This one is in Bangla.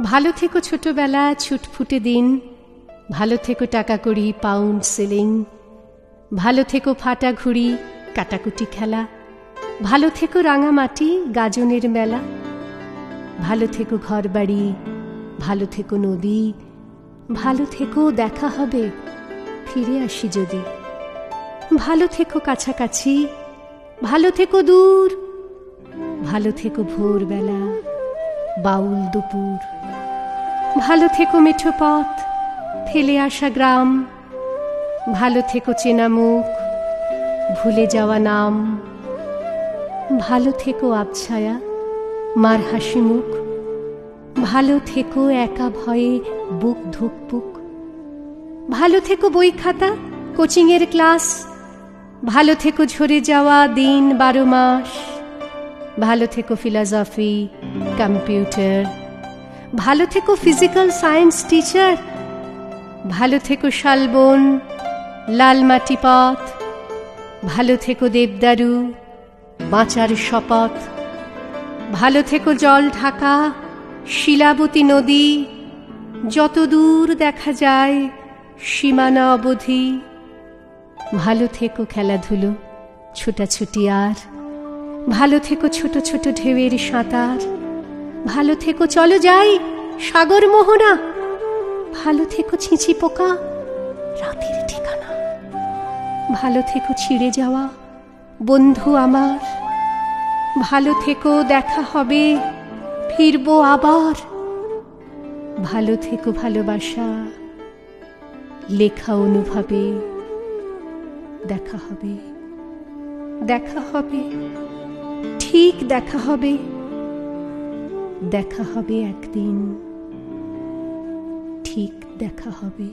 ভালো থেকো ছোটবেলা, ছুটফুটে দিন, ভালো থেকো টাকা কড়ি, পাউন্ড সিলিং, ভালো থেকো ফাটা ঘুড়ি, কাটাকুটি খেলা, ভালো থেকো রাঙামাটি, গাজনের মেলা, ভালো থেকো ঘরবাড়ি, ভালো থেকো নদী, ভালো থেকো দেখা হবে, ফিরে আসি যদি, ভালো থেকো কাছাকাছি, ভালো থেকো দূর, ভালো থেকো ভোরবেলা, বাউল দুপুর, ভালো থেকো মেঠো পথ, ফেলে আসা গ্রাম, ভালো থেকো চেনা মুখ, ভুলে যাওয়া নাম, ভালো থেকো আবছায়া, মার হাসি মুখ, ভালো থেকো একা ভয়ে বুক ধুকপুক, ভালো থেকো বই খাতা, কোচিংয়ের ক্লাস, ভালো থেকো ঝরে যাওয়া দিন 12 মাস, ভালো থেকো ফিলসফি, কম্পিউটার, ভালো থেকো ফিজিক্যাল সায়েন্স টিচার, ভালো থেকো শালবন, লাল মাটি পথ, ভালো থেকো দেবদারু, বাঁচার শপথ, ভালো থেকো জল ঢাকা শিলাবতী নদী, যত দূর দেখা যায় সীমানা অবধি, ভালো থেকো খেলাধুলো, ছোটাছুটি আর, ভালো থেকো ছোট ছোট ঢেউয়ের সাঁতার, ভালো থেকো চলো যাই সাগর মোহনা, ভালো থেকো ছিঁচি পোকা, রাতের ঠিকানা, ভালো থেকো ছিঁড়ে যাওয়া বন্ধু আমার, ভালো থেকো দেখা হবে ফিরবো আবার, ভালো থেকো ভালোবাসা, লেখা অনুভবে, দেখা হবে, দেখা হবে, ঠিক দেখা হবে, দেখা হবে একদিন, ঠিক দেখা হবে।